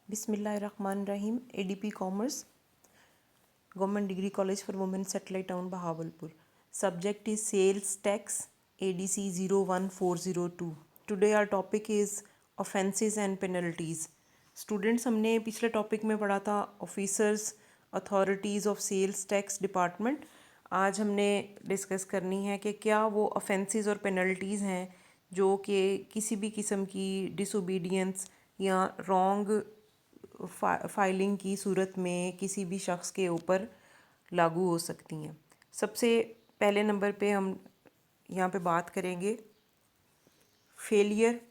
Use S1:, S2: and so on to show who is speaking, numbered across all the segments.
S1: बिस्मिल्लाहिर्रहमानिर्रहीम। ADP commerce, government degree college for women, satellite town Bahawalpur. Subject is sales tax, ADC 01402। Today our topic is offences and penalties. Students, हमने पिछले topic में पढ़ा था officers authorities of sales tax department. आज हमने discuss करनी है कि क्या वो ऑफेंसेस और पेनल्टीज़ हैं जो कि किसी भी किस्म की डिसोबीडियंस या रॉन्ग फाइलिंग की सूरत में किसी भी शख्स के ऊपर लागू हो सकती हैं। सबसे पहले नंबर पे हम यहाँ पे बात करेंगे failure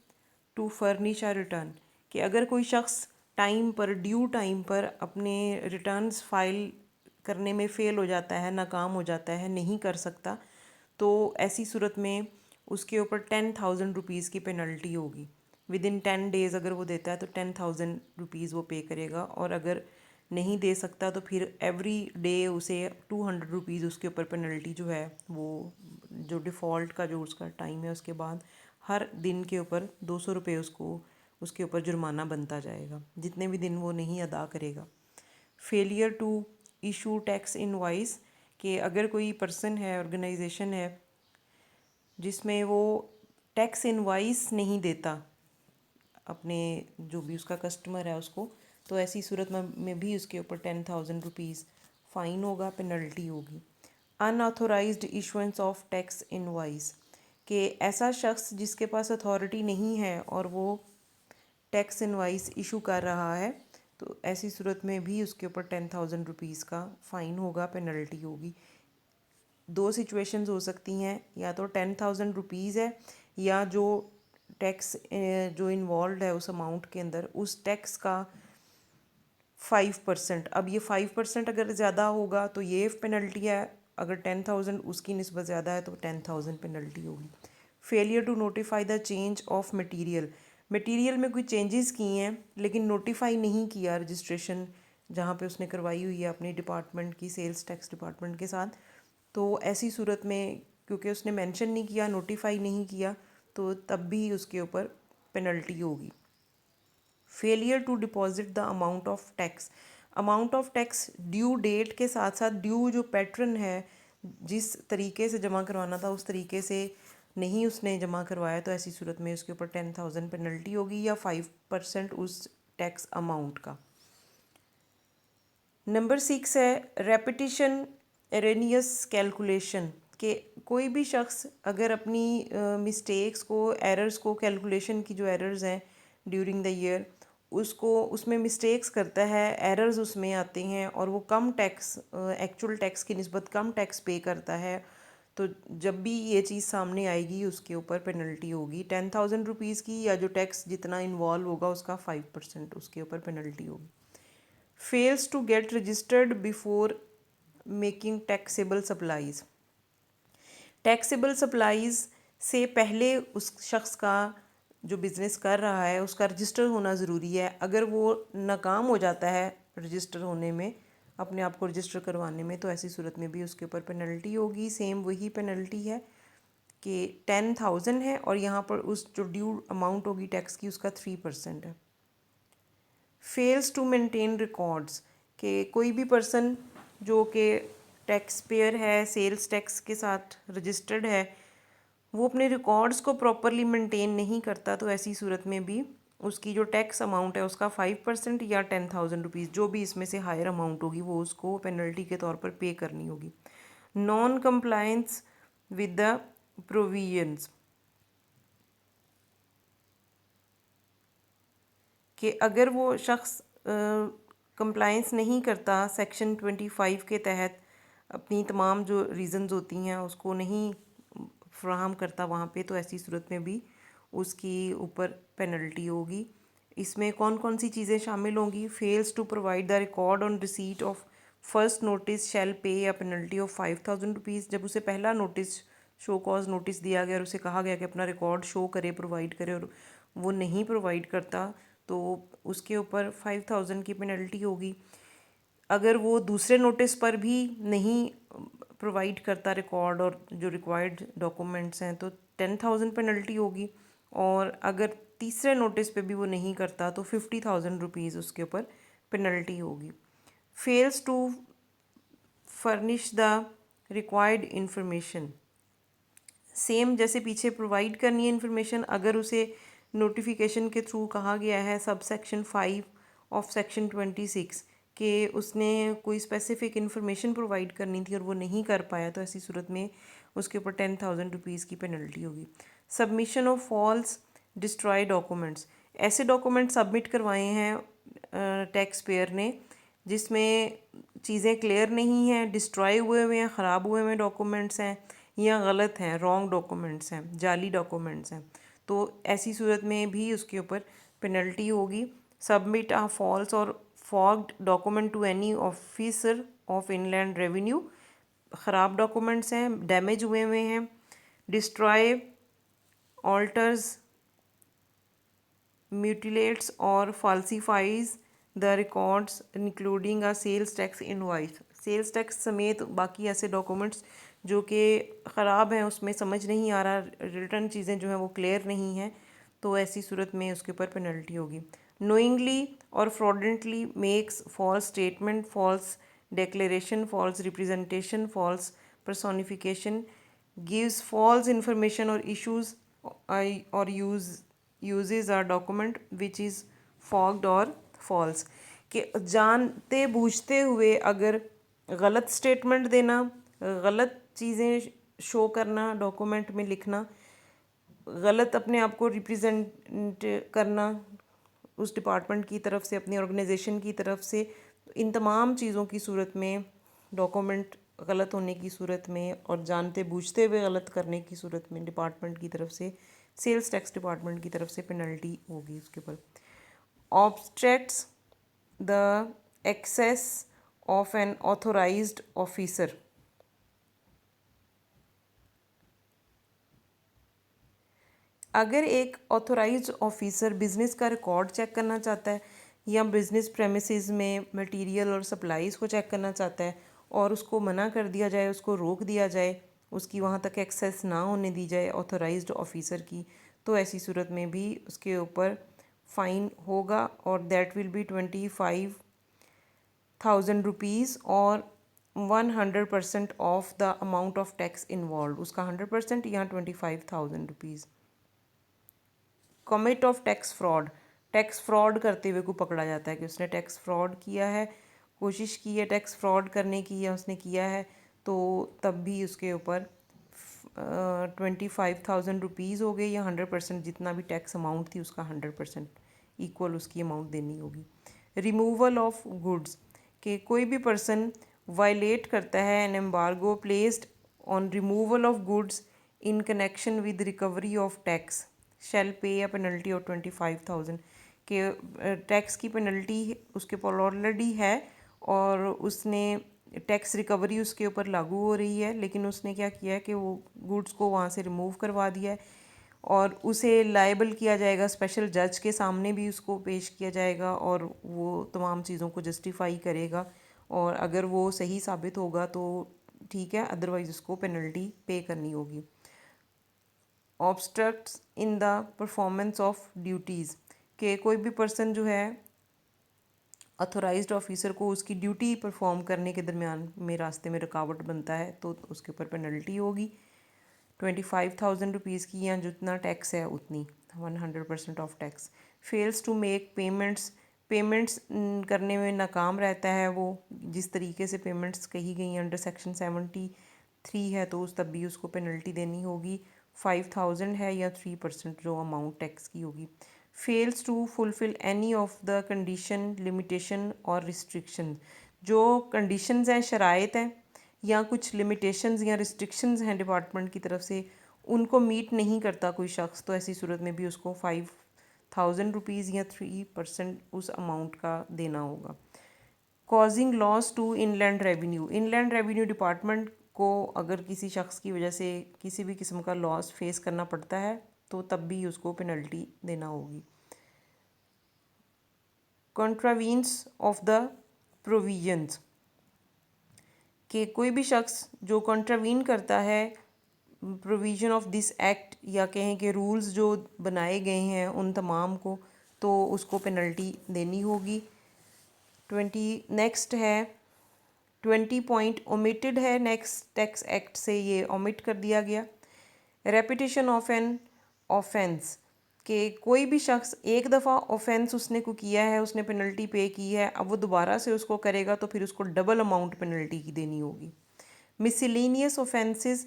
S1: to furnish a return, कि अगर कोई शख्स टाइम पर, ड्यू टाइम पर अपने रिटर्न्स फाइल करने में फ़ेल हो जाता है, नाकाम हो जाता है, नहीं कर सकता, तो ऐसी सूरत में उसके ऊपर 10,000 रुपीज़ की पेनल्टी होगी। विद इन 10 डेज़ अगर वो देता है तो 10,000 रुपीज़ वो पे करेगा, और अगर नहीं दे सकता तो फिर एवरी डे उसे 200 रुपीज़ उसके ऊपर पेनल्टी जो है वो, जो डिफ़ॉल्ट का जो उसका टाइम है उसके बाद हर दिन के ऊपर 200 रुपये उसको उसके ऊपर जुर्माना बनता जाएगा जितने भी दिन वो नहीं अदा करेगा। Failure to issue tax invoice, कि अगर कोई पर्सन है, ऑर्गेनाइजेशन है जिसमें वो टैक्स इनवॉइस नहीं देता अपने जो भी उसका कस्टमर है उसको, तो ऐसी सूरत में भी उसके ऊपर 10,000 रुपीज़ फ़ाइन होगा, पेनल्टी होगी। Unauthorised issuance of tax invoice, कि ऐसा शख्स जिसके पास अथॉरिटी नहीं है और वो टैक्स इनवॉइस इशू कर रहा है, तो ऐसी सूरत में भी उसके ऊपर 10,000 रुपीज़ का फ़ाइन होगा, पेनल्टी होगी। दो सिचुएशंस हो सकती हैं, या तो 10,000 रुपीज़ है, या जो टैक्स जो इन्वॉल्व है उस अमाउंट के अंदर, उस टैक्स का 5%। अब ये 5% अगर ज़्यादा होगा तो ये पेनल्टी है, अगर 10,000 उसकी निस्बत ज़्यादा है तो 10,000 पेनल्टी होगी। Failure to notify the change of material, material में कोई चेंजेस किए हैं लेकिन नोटिफाई नहीं किया, रजिस्ट्रेशन जहाँ पे उसने करवाई हुई है अपनी डिपार्टमेंट की, सेल्स टैक्स डिपार्टमेंट के साथ, तो ऐसी सूरत में क्योंकि उसने मेंशन नहीं किया, नोटिफाई नहीं किया, तो तब भी उसके ऊपर पेनल्टी होगी। Failure to deposit the amount of tax, amount of tax due date के साथ साथ ड्यू जो पैटर्न है, जिस तरीके से जमा करवाना था उस तरीके से नहीं उसने जमा करवाया, तो ऐसी सूरत में उसके ऊपर 10,000 पेनल्टी होगी, या 5% उस टैक्स अमाउंट का। नंबर 6 है रेपिटिशन एरेनियस कैलकुलेशन, कि कोई भी शख्स अगर अपनी मिस्टेक्स को, एरर्स को, कैलकुलेशन की जो एरर्स हैं ड्यूरिंग द ईयर, उसको उसमें मिस्टेक्स करता है, एरर्स उसमें आते हैं और वो कम टैक्स, एक्चुअल टैक्स की निस्बत कम टैक्स पे करता है, तो जब भी ये चीज़ सामने आएगी उसके ऊपर पेनल्टी होगी 10,000 रुपीज़ की, या जो टैक्स जितना इन्वॉल्व होगा उसका 5% उसके ऊपर पेनल्टी होगी। Fails to get registered before making taxable supplies, taxable supplies से पहले उस शख्स का जो बिज़नेस कर रहा है उसका रजिस्टर होना ज़रूरी है। अगर वो नाकाम हो जाता है रजिस्टर होने में, अपने आप को रजिस्टर करवाने में, तो ऐसी सूरत में भी उसके ऊपर पेनल्टी होगी। सेम वही पेनल्टी है कि 10,000 है और यहाँ पर उस जो ड्यू अमाउंट होगी टैक्स की उसका 3% है। फेल्स टू मेंटेन रिकॉर्ड्स, कि कोई भी पर्सन जो कि टैक्स पेयर है, सेल्स टैक्स के साथ रजिस्टर्ड है, वो अपने रिकॉर्ड्स को प्रॉपरली मेंटेन नहीं करता, तो ऐसी सूरत में भी उसकी जो टैक्स अमाउंट है उसका 5% या 10,000 रुपीज़, जो भी इसमें से हायर अमाउंट होगी वो उसको पेनल्टी के तौर पर पे करनी होगी। Non compliance with the provisions, कि अगर वो शख्स कंप्लायंस नहीं करता सेक्शन 25 के तहत, अपनी तमाम जो रीज़न्स होती हैं उसको नहीं फ्राहम करता वहाँ पे, तो ऐसी सूरत में भी उसकी ऊपर पेनल्टी होगी। इसमें कौन कौन सी चीज़ें शामिल होंगी? Fails to provide the record on receipt of first notice shall pay या पेनल्टी ऑफ 5,000 रुपीज़, जब उसे पहला नोटिस, शो कॉज नोटिस दिया गया और उसे कहा गया कि अपना रिकॉर्ड शो करे, प्रोवाइड करे, और वो नहीं प्रोवाइड करता, तो उसके ऊपर 5,000 की पेनल्टी होगी। अगर वो दूसरे नोटिस पर भी नहीं प्रोवाइड करता रिकॉर्ड और जो रिक्वायर्ड डॉक्यूमेंट्स हैं, तो 10,000 पेनल्टी होगी। और अगर तीसरे नोटिस पे भी वो नहीं करता तो 50,000 रुपीज़ उसके ऊपर पेनल्टी होगी। Fails to furnish the required information, same जैसे पीछे प्रोवाइड करनी है इन्फॉर्मेशन, अगर उसे नोटिफिकेशन के थ्रू कहा गया है सब सेक्शन 5 ऑफ सेक्शन 26 कि उसने कोई स्पेसिफिक इन्फॉर्मेशन प्रोवाइड करनी थी और वो नहीं कर पाया, तो ऐसी सूरत में उसके ऊपर 10,000 रुपीज़ की पेनल्टी होगी। Submission of false destroy documents, ऐसे डॉक्यूमेंट सबमिट करवाए हैं टैक्स पेयर ने जिसमें चीज़ें क्लियर नहीं हैं, डिस्ट्रॉय हुए हुए हैं, ख़राब हुए हुए डॉक्यूमेंट्स हैं या गलत हैं, रॉन्ग डॉक्यूमेंट्स हैं, जाली डॉक्यूमेंट्स हैं, तो ऐसी सूरत में भी उसके ऊपर पेनल्टी होगी। सबमिट अ फॉल्स और forged document to any officer of inland revenue, ख़राब डॉक्यूमेंट्स हैं, डैमेज हुए हुए हैं। डिस्ट्रॉय, ऑल्टर्स, म्यूटिलेट्स और falsifies the records including a sales tax invoice, sales tax समेत बाकी ऐसे डॉक्यूमेंट्स जो कि ख़राब हैं, उसमें समझ नहीं आ रहा, रिटर्न चीज़ें जो हैं वो क्लियर नहीं हैं, तो ऐसी सूरत में उसके ऊपर पेनल्टी होगी। Knowingly or fraudulently makes false statement, false declaration, false representation, false personification, gives false information or issues or uses a document which is fogged or false, कि जानते बूझते हुए अगर गलत स्टेटमेंट देना, गलत चीज़ें शो करना, डॉक्यूमेंट में लिखना, गलत अपने आप को रिप्रेजेंट करना उस डिपार्टमेंट की तरफ से, अपनी ऑर्गेनाइजेशन की तरफ से, इन तमाम चीज़ों की सूरत में, डॉक्यूमेंट गलत होने की सूरत में और जानते बूझते हुए गलत करने की सूरत में डिपार्टमेंट की तरफ से, सेल्स टैक्स डिपार्टमेंट की तरफ से पेनल्टी होगी उसके ऊपर। Obstructs the access of an authorised officer, अगर एक ऑथोराइज्ड ऑफिसर बिज़नेस का रिकॉर्ड चेक करना चाहता है या बिज़नेस प्रेमिसेस में मटेरियल और सप्लाईज़ को चेक करना चाहता है और उसको मना कर दिया जाए, उसको रोक दिया जाए, उसकी वहाँ तक एक्सेस ना होने दी जाए ऑथोराइज्ड ऑफिसर की, तो ऐसी सूरत में भी उसके ऊपर फ़ाइन होगा और दैट विल बी 25,000 रुपीज़ और 100% of the amount of tax involve, उसका 100% या 25,000 rupees. Commit of tax fraud, tax fraud करते हुए को पकड़ा जाता है कि उसने टैक्स फ्रॉड किया है, कोशिश की है टैक्स फ्रॉड करने की या उसने किया है, तो तब भी उसके ऊपर 25,000 रुपीज़ हो गए या 100% जितना भी टैक्स अमाउंट थी उसका 100% इक्वल उसकी अमाउंट देनी होगी। रिमूवल ऑफ गुड्स, कि कोई भी पर्सन वायलेट करता है an embargo placed on removal of goods in connection with recovery of tax shall pay a penalty of 25,000, के टैक्स की पेनल्टी उसके ऊपर ऑलरेडी है और उसने टैक्स रिकवरी उसके ऊपर लागू हो रही है, लेकिन उसने क्या किया है कि वो गुड्स को वहाँ से रिमूव करवा दिया है और उसे लायबल किया जाएगा, स्पेशल जज के सामने भी उसको पेश किया जाएगा और वो तमाम चीज़ों को जस्टिफाई करेगा और अगर वो सही साबित होगा तो ठीक है, अदरवाइज़ उसको पेनल्टी पे करनी होगी। Obstructs in the performance of duties, के कोई भी पर्सन जो है अथोराइज्ड ऑफिसर को उसकी ड्यूटी परफॉर्म करने के दरमियान में रास्ते में रुकावट बनता है तो उसके ऊपर पेनल्टी होगी 25,000 रुपीज़ की या जितना टैक्स है उतनी 100% of tax. Fails to make payments करने में नाकाम रहता है वो, जिस तरीके से पेमेंट्स कही गई अंडर सेक्शन 73 है तो उस तब भी उसको पेनल्टी देनी होगी, 5,000 है या 3% जो अमाउंट टैक्स की होगी। Fails to fulfil any of the condition, limitation और रिस्ट्रिक्शन, जो कंडीशंस हैं, शराइत हैं या कुछ लिमिटेशंस या रिस्ट्रिक्शंस हैं डिपार्टमेंट की तरफ से, उनको मीट नहीं करता कोई शख्स, तो ऐसी सूरत में भी उसको 5,000 रुपीज़ या 3% उस अमाउंट का देना होगा। Causing loss to inland revenue, inland revenue department को अगर किसी शख्स की वजह से किसी भी किस्म का लॉस फेस करना पड़ता है तो तब भी उसको पेनल्टी देना होगी। कॉन्ट्रावीन्स ऑफ द प्रोविजंस, कि कोई भी शख्स जो कॉन्ट्रावीन करता है प्रोविज़न ऑफ दिस एक्ट या कहें कि रूल्स जो बनाए गए हैं उन तमाम को, तो उसको पेनल्टी देनी होगी। नेक्स्ट है 20 पॉइंट ओमिटेड है, नेक्स्ट टैक्स एक्ट से ये ओमिट कर दिया गया। रेपिटेशन ऑफ एन ऑफेंस, कि कोई भी शख्स एक दफ़ा ऑफेंस उसने को किया है, उसने पेनल्टी पे की है, अब वो दोबारा से उसको करेगा तो फिर उसको डबल अमाउंट पेनल्टी की देनी होगी। मिसलिनियस ऑफेंसेस,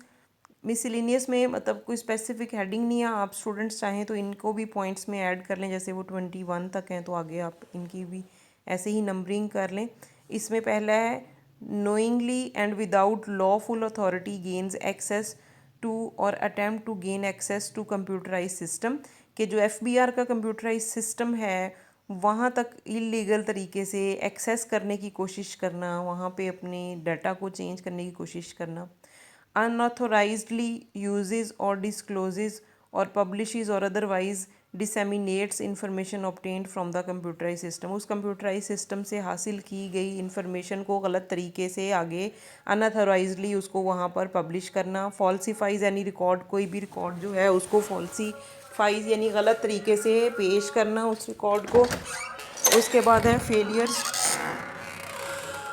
S1: मिसलिनियस में मतलब कोई स्पेसिफिक हेडिंग नहीं है, आप स्टूडेंट्स चाहें तो इनको भी पॉइंट्स में ऐड कर लें, जैसे वो 21 तक हैं तो आगे आप इनकी भी ऐसे ही नंबरिंग कर लें। इसमें पहला है knowingly and without lawful authority gains access to or attempt to gain access to computerise system, कि जो FBR का कंप्यूटराइज सिस्टम है वहाँ तक इलीगल तरीके से एक्सेस करने की कोशिश करना, वहाँ पे अपने डाटा को चेंज करने की कोशिश करना। Unauthorisedly uses or discloses or publishes or otherwise disseminates information obtained from the computerise system, उस कंप्यूटराइज सिस्टम से हासिल की गई इंफॉर्मेशन को गलत तरीके से आगे अनऑथोराइज्डली उसको वहाँ पर पब्लिश करना। फॉल्सिफाइज यानी रिकॉर्ड, कोई भी रिकॉर्ड जो है उसको फॉल्सीफाइज यानी गलत तरीके से पेश करना उस रिकॉर्ड को। उसके बाद है failures,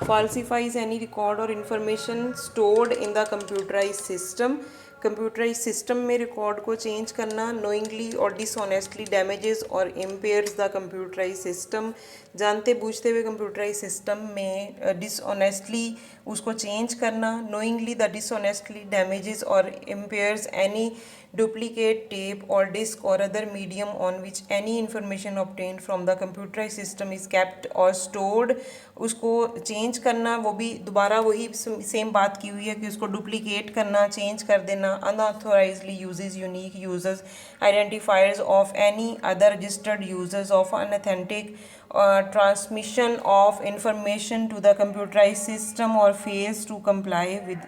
S1: falsifies any record or information stored in the computerized system, computerise system में रिकॉर्ड को चेंज करना। नोइंगली और डिसऑनेस्टली डैमेजेस और इम्पेयर्स द कंप्यूटराइज सिस्टम, जानते बूझते हुए कंप्यूटराइज सिस्टम में डिसऑनेस्टली उसको चेंज करना। नोइंगली द डिसऑनेस्टली डैमेजेस और इम्पेयर्स एनी डुप्लीकेट टेप और डिस्क और other medium on which any information obtained from the computerise system is kept और स्टोर्ड, उसको चेंज करना, वो भी दोबारा वही सेम बात की हुई है कि उसको डुप्लीकेट करना, चेंज कर देना। Unauthorisedly uses unique users identifiers of any other registered users of unauthentic transmission of information to the computerized system or fails to comply with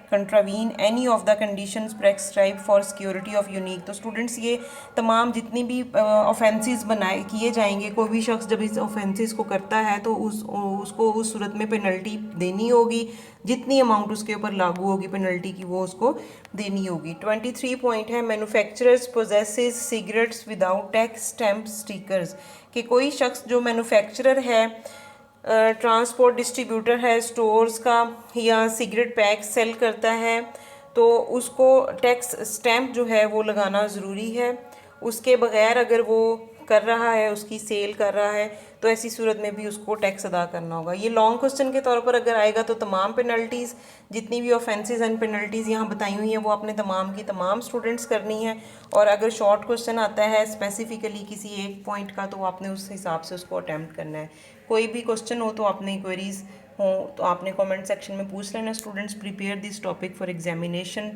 S1: contravene any of the conditions prescribed for security of unique। तो students ये तमाम जितनी भी offences बनाए किए जाएंगे, कोई भी शख्स जब इस ऑफेंसेस को करता है तो उसको उस सूरत में पेनल्टी देनी होगी, जितनी अमाउंट उसके ऊपर लागू होगी पेनल्टी की वो उसको देनी होगी। 23 पॉइंट है manufacturers possesses cigarettes without tax stamp stickers, कि कोई शख्स जो मैन्युफैक्चरर है, ट्रांसपोर्ट डिस्ट्रीब्यूटर है स्टोर्स का, या सिगरेट पैक सेल करता है, तो उसको टैक्स स्टैम्प जो है वो लगाना ज़रूरी है। उसके बगैर अगर वो कर रहा है, उसकी सेल कर रहा है, तो ऐसी सूरत में भी उसको टैक्स अदा करना होगा। ये लॉन्ग क्वेश्चन के तौर पर अगर आएगा तो तमाम पेनल्टीज़, जितनी भी ऑफेंसेस एंड पेनल्टीज़ यहाँ बताई हुई हैं वो आपने तमाम की तमाम स्टूडेंट्स करनी है। और अगर शॉर्ट क्वेश्चन आता है स्पेसिफिकली किसी एक पॉइंट का, तो आपने उस हिसाब से उसको अटैम्प्ट करना है। कोई भी क्वेश्चन हो तो आपने क्वेरीज हो तो आपने कमेंट सेक्शन में पूछ लेना। Students prepare this topic for examination.